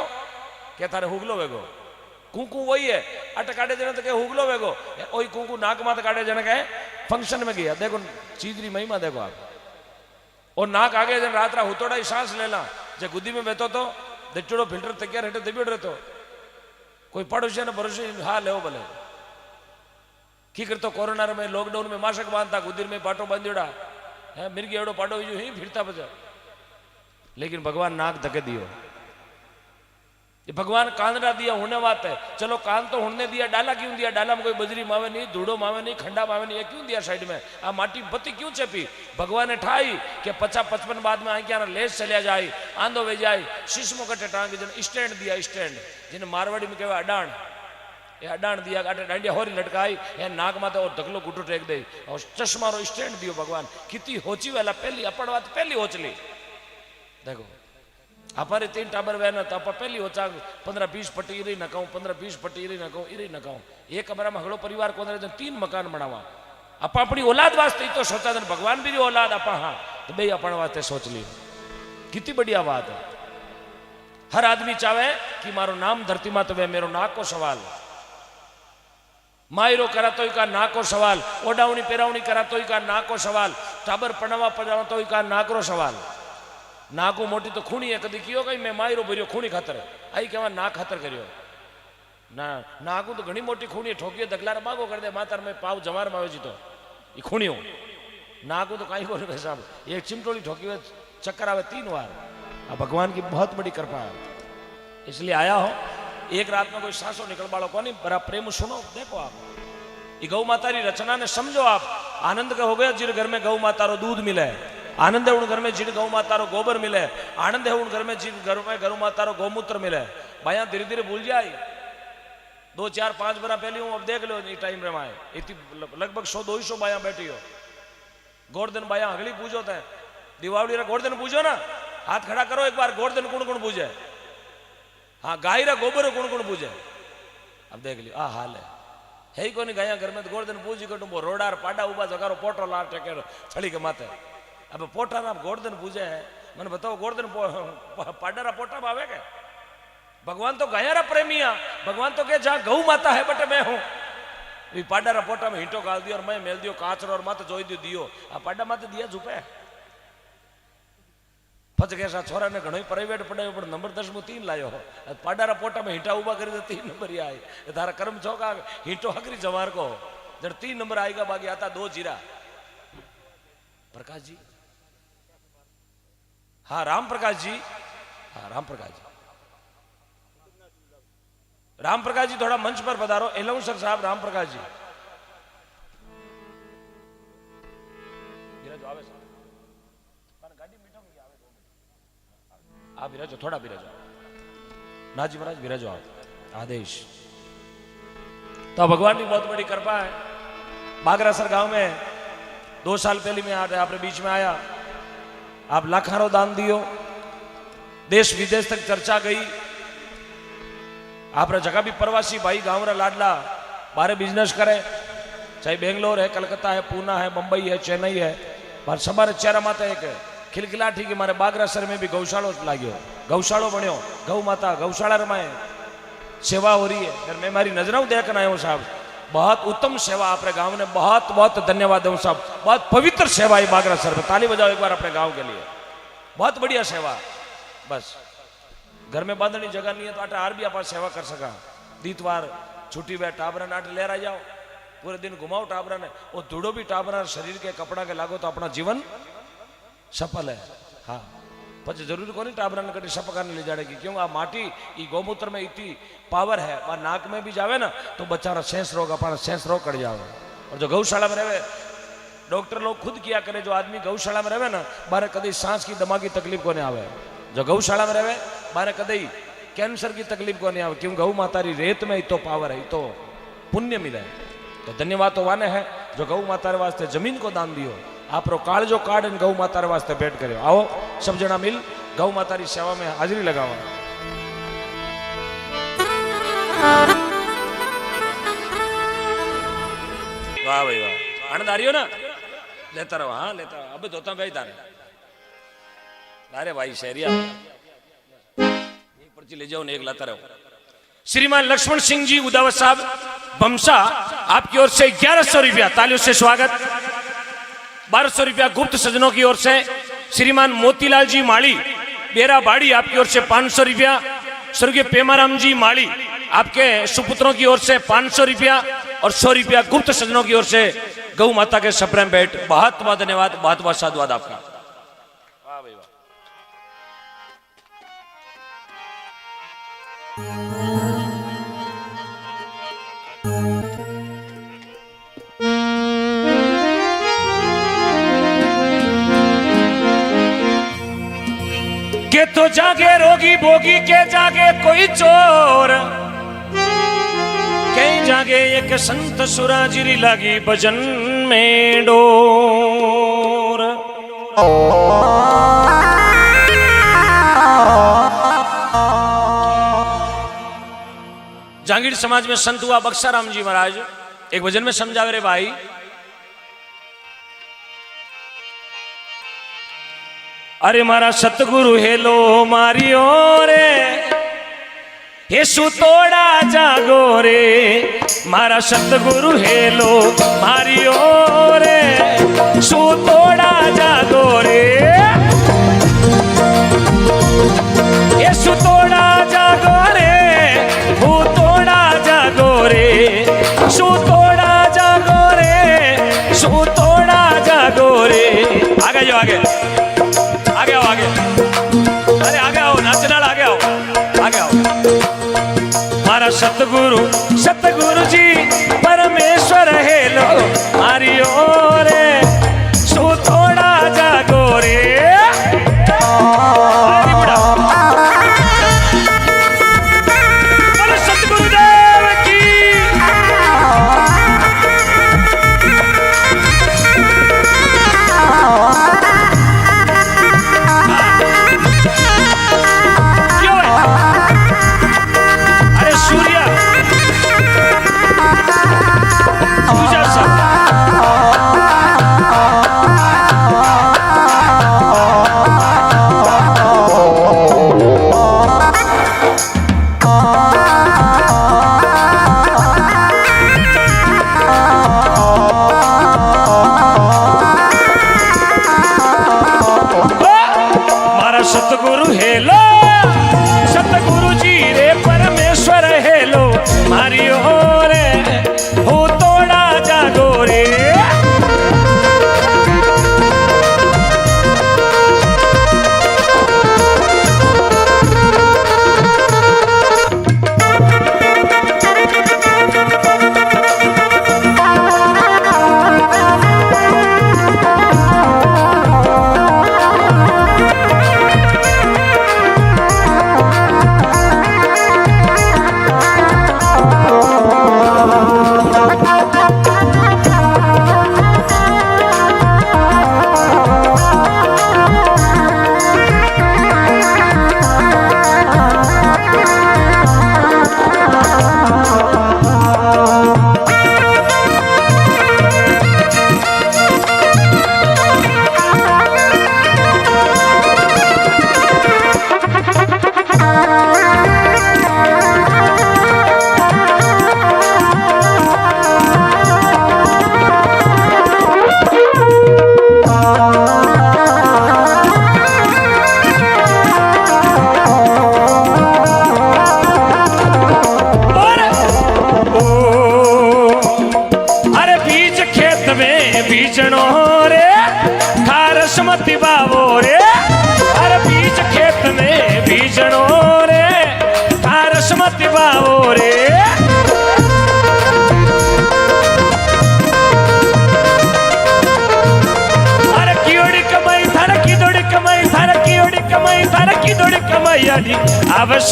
क्या थारे हुगलो वेगो कुंकू वही है अट काटे जन तो के हुगलो वेगो ओई कुंकू नाक माथ काटे जन के फंक्शन में गया देखो चीजरी महिमा देखो आप और नाक आगे जन रात रा हुतोड़ा ही सांस लेला जे गुद्दी में बैठो तो दचड़ो फिल्टर तैयार हेठे दबियोड़ रहतो कोई पड़ोसी ने भरोसे हाँ ले भले की करतो कोरोना में लॉकडाउन में माशक बांधता गुद्दी में पाटो बांधोड़ा है मिर्गी एवडो पाडो ही फिरता बचा लेकिन भगवान नाक धके दियो ये भगवान कांदरा दिया होने बात है चलो कान तो होने दिया डाला क्यों दिया डाला में कोई बजरी मावे नहीं धूड़ो मावे नहीं खंडा मावे नहीं ये क्यों दिया साइड में आ माटी बत्ती क्यों चपी भगवान ने ठाई कि 50-55 बाद में आके लेस चलिया जाए आंधो वे जाए शीशमो कटे टांग जन स्टैंड दिया स्टैंड जिन्हें मारवाड़ी में कहवा अडाण ये अडाण दिया गाटे डांडिया होरी लटकाई ये नाक माथे और धकलो गुटो टेक दे और चश्मा रो स्टैंड दियो भगवान कितनी होची वाला पहली अपड़वात पहली होचली देखो हमारे 3 टाबर वह ना तो आप पहली होचा 15-20 पट्टी इरी न कहूँ 15-20 पट्टी इरी न कहूँ इरी न कहूँ एक कमरा में हगड़ो परिवार को 3 मकान बनावा आप अपनी औलाद वास्ते तो सोचा था भगवान भी औलाद आप हाँ तो बे अपन वास्ते सोच ली कितनी बढ़िया बात है हर आदमी चाहे कि मारो नाम धरती मात वे मेरो नाक को सवाल मायरो करा तो का नाक को सवाल ओडावनी पेरावनी करा तो का नाक को सवाल टाबर पढ़ावा पढ़ावा तो का नाक रो सवाल नाको मोटी तो खूणी है कदी कियो कहीं मैं मायरो भरियो खूणी खातर आई कहवा नाक खातर करियो ना नाकू तो घनी मोटी खूणी ठोकियो दगलार बागो कर दे मातर में पाव जवार में जी तो ये खूणियो नाकू तो कहीं बोले साहब एक चिमटोली ठोकी हुए चक्कर आवे 3 बार अब भगवान की बहुत बड़ी कृपा है इसलिए आया हो एक रात में कोई सांसों निकल बाड़ो को नहीं बड़ा प्रेम सुनो देखो आप ये गौ माता की रचना ने समझो आप आनंद का हो गया जिन घर में गौ माता रो दूध मिले आनंद है उन घर में जिन गौ माता रो गोबर मिले आनंद है उन घर में जिन घर में गौ माता रो गौमूत्र मिले भाया धीरे धीरे भूल जाए 2-4-5 बरा पहले हूँ अब देख लो टाइम रे माए इतनी लगभग 100-200 बाया बैठी हो गोवर्धन बाया अगली पूजो थे दिवाली रा गोवर्धन पूजो ना हाथ खड़ा करो एक बार गोवर्धन कौन कौन पूजे हाँ गाय रा गोबर कौन कौन पूजे अब देख लियो आ हाल है ही कोनी गाया घर में गोवर्धन पूजी को रोडार पाडा उबा जगारो पोटो लार टेके छड़ी के माथे अब पोटा ना गोवर्धन पूजे है मैंने बताओ गोवर्धन पाडा रा पोटा में आवे के भगवान तो गाया रा प्रेमी है भगवान तो के जहाँ गौ माता है बटे मैं हूं पाडा रा पोटा में हिंटो गाल दियो और मैं मेल दियो काचरो और माते जोई दियो आ पाडा माते दिया झुपे फच कैसा छोरा ने घणो प्राइवेट पढ़ायो पर नंबर 10 में 3 लायो पाडा रा पोटा में हिंटा उबा करी 3 नंबर आए तारा कर्म चौका हिंटो हकरी जवार को जब 3 नंबर आएगा बाकी आता 2 जीरा प्रकाश जी हाँ राम प्रकाश जी हाँ राम प्रकाश जी थोड़ा मंच पर पधारो एलाउंसर साहब राम प्रकाश जी आप विराजो थोड़ा विराजो नाजी महाराज विराजो आप आदेश तो भगवान की बहुत बड़ी कृपा है बागरासर गांव में 2 साल पहले मैं आपने बीच में आया आप लाखारो दान दियो देश विदेश तक चर्चा गई आप जगह भी प्रवासी भाई गांव रा लाडला बारे बिजनेस करे चाहे बेंगलोर है कलकत्ता है पूना है मुंबई है चेन्नई है पर सबारे चेहरा माता एक खिलखिलाठी कि मारे बागरासर में भी गौशालो लाग्यो गौशालो बन्यो गौ माता गौशाला रमाए सेवा हो रही है फिर मैं मारी नजरों देखना आयो साहब बहुत उत्तम सेवा अपने गांव ने बहुत बहुत धन्यवाद दूं साहब बहुत पवित्र सेवा है बागरासर में ताली बजाओ एक बार अपने गांव के लिए बहुत बढ़िया सेवा बस घर में बांधने जगह नहीं है तो आटा हार भी आप सेवा कर सका दीतवार छुट्टी वे टाबरा नाट लहरा जाओ पूरे दिन घुमाओ टाबरा ने वो धूड़ो भी टाबरा शरीर के कपड़ा के लागो तो अपना जीवन सफल है हाँ પછી જરૂરી કોની टाबरा ने कटी सपका ले जाएगी क्यों आ माटी ई गौमूत्र में इतनी पावर है और नाक में भी जावे ना तो बच्चा शेष रोग अपना शेष रोग कट जावे। और जो गौशाला में रहे डॉक्टर लोग खुद किया करे जो आदमी गौशाला में रहे ना बारे कदी सांस की दिमागी तकलीफ को नहीं आवे। जो गौशाला में रहे बारे कदी कैंसर की तकलीफ को नहीं आवे क्यों गौ माता री रेत में ही तो पावर है तो पुण्य मिले। तो धन्यवाद तो वाने है जो गौ माता वास्ते जमीन को दान दियो आप काळजो काढ़ गौ माता वास्ते भेंट करो। आओ सब जना मिल गौ माता री सेवा में हाजरी लगावा। वाह भाई वाह आनंद आ रही हो ना लेता रहो। हाँ लेता रहो अब धोता भाई तारे अरे भाई शहरिया एक पर्ची ले जाओ एक लाता रहो। श्रीमान लक्ष्मण सिंह जी उदावत साहब बमसा आपकी ओर से 1100 रुपया तालियों से स्वागत। 1200 रुपया गुप्त सज्जनों की ओर से श्रीमान मोतीलाल जी माली बेरा बाड़ी आपकी ओर से 500 रुपया। स्वर्गीय पेमाराम जी माली आपके सुपुत्रों की ओर से 500 रुपया और 100 रुपया गुप्त सज्जनों की ओर से गौ माता के सप्रेम भेंट। बहुत बहुत धन्यवाद बहुत बहुत साधुवाद आपका। वाह भाई वाह। के तो जागे रोगी भोगी के जागे कोई चोर कहीं जागे एक संत सुराजिरी लगी भजन में डोर। जांगीर समाज में संत हुआ बक्साराम जी महाराज एक भजन में समझावे रे भाई अरे मारा सतगुरु हेलो मारियो रे हे सुतोड़ा जागो रे मारा सतगुरु हेलो मारियो रे सुतोड़ा जागो रे हे सुतोड़ा जागो रे भूतोड़ा जागो रे सुतोड़ा जागो रे सुतोड़ा जागो रे। आगे जाओ आगे आगे आओ आगे अरे आगे आओ नाचना आगे आओ आगे आओ। मारा सतगुरु सतगुरु जी परमेश्वर हेलो मारियो रे सुतोड़ा जागो रे। सतगुरुदेव की पूजा सब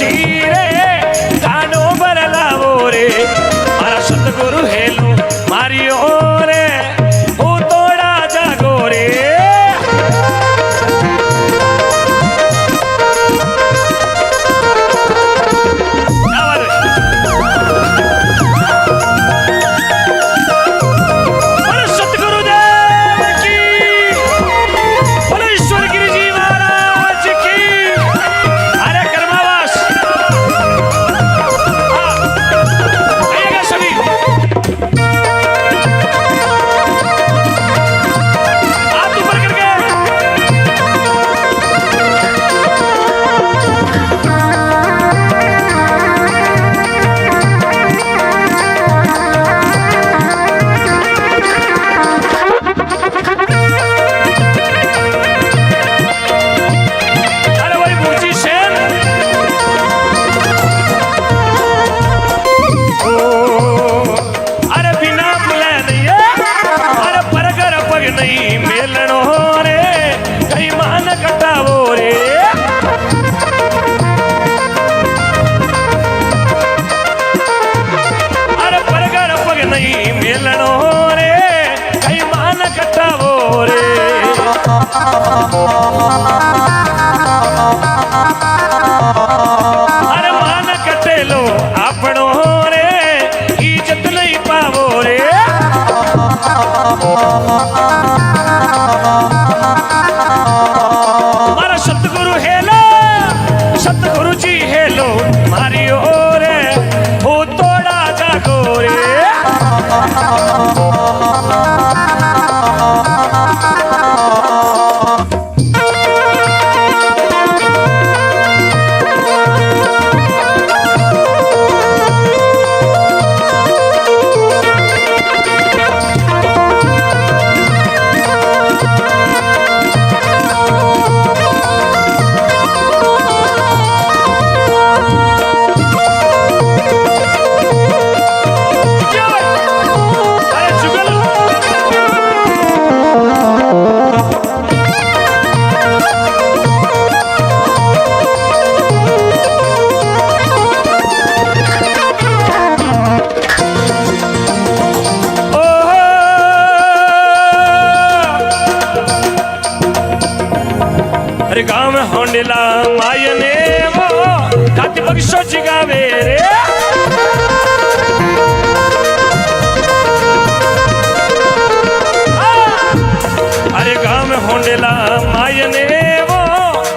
रे गानो बरलावो रे मारा सतगुरु हेलो मारियो रे हो तोड़ा जागो रे अरे मान कटेलो आपनो रे इज्जत नहीं पावो रे मारा सतगुरु हेलो सतगुरु जी हेलो मारियो रे हो तोड़ा जागो रे गाँव होंडला मायने वो खाती बख्शो जिगावे रे अरे गाँव में होंडला मायने वो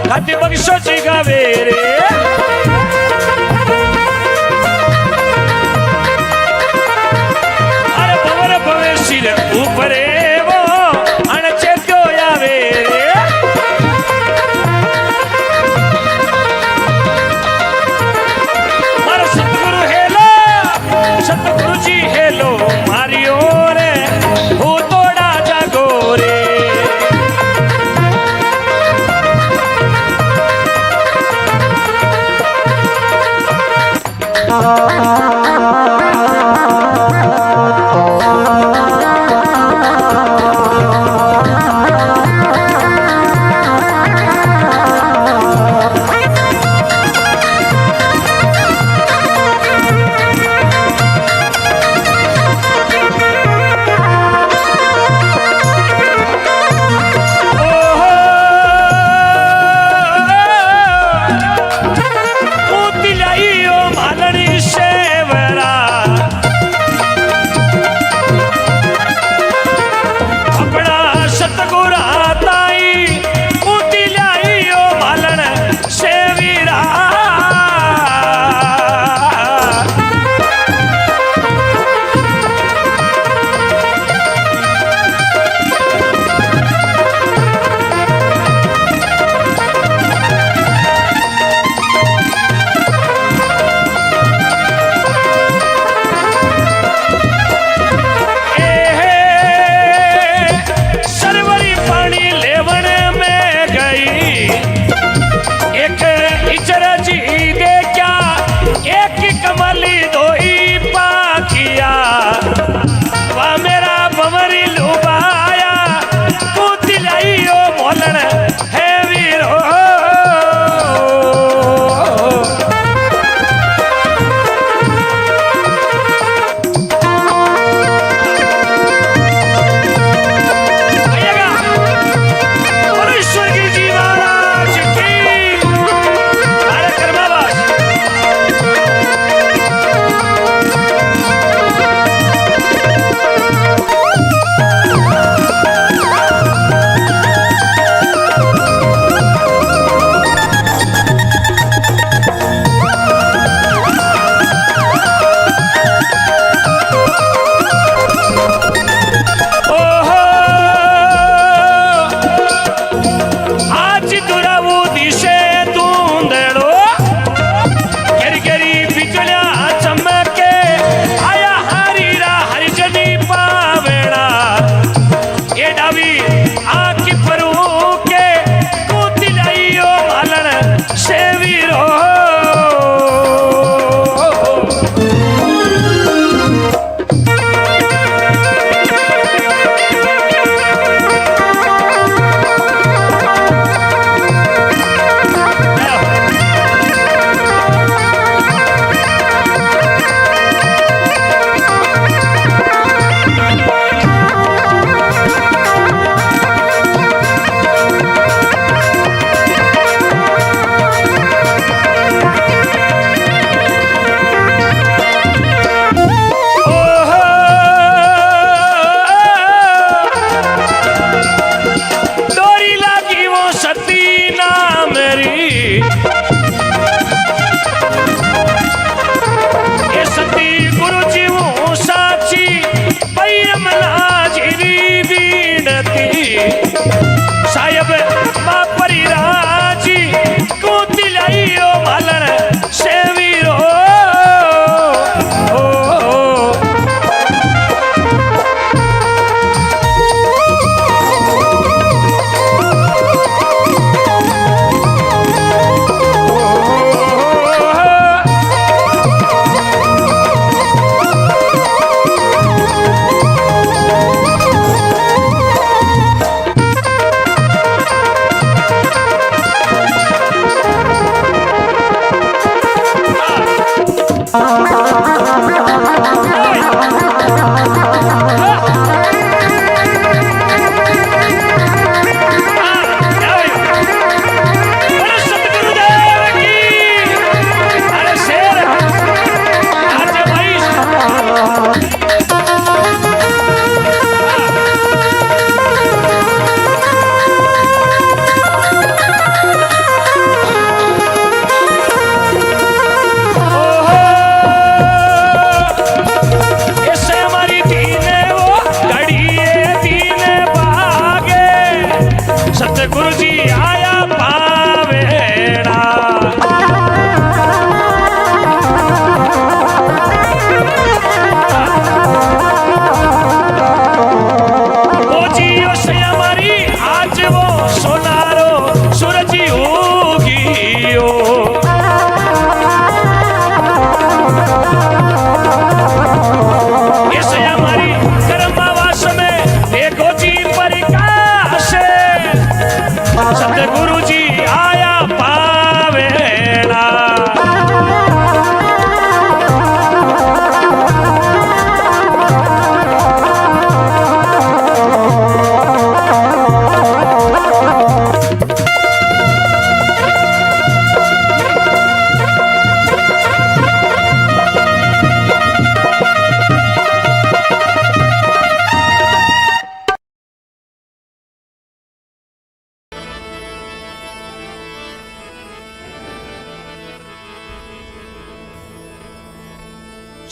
खाती बख्शो जिगावे रे अरे पवर पवे सिर ऊपरे वो अणचे क्यों आवे रे सतगुरु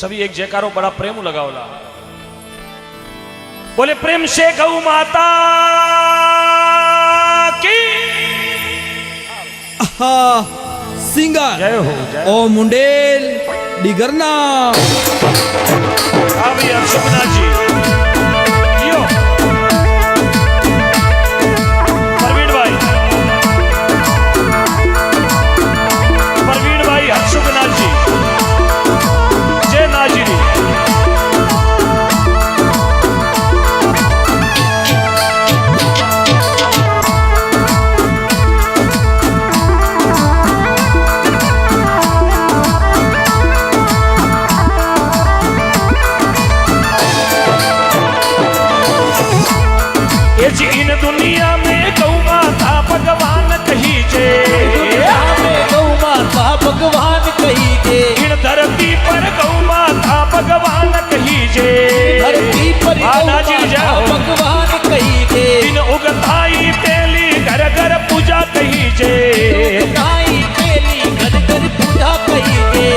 सभी एक जयकारो बड़ा प्रेम लगावला। बोले प्रेम से गौ माता की सिंगर जय हो जय ओ मुंडेल डिगरना सुखना जी यो प्रवीण भाई हर्षुखना जी जय नाजिरी इन दुनिया में गौ माता भगवान कही जे, दुनिया में गौ माता भगवान कही जे, इन धरती पर गौ माता भगवान कही जे, धरती पर गौ माता भगवान कही जे, इन उगताई पेली घर घर पूजा कही जे, उगताई पेली घर घर पूजा कही जे।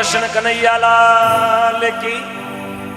कृष्ण कन्हैया लाल की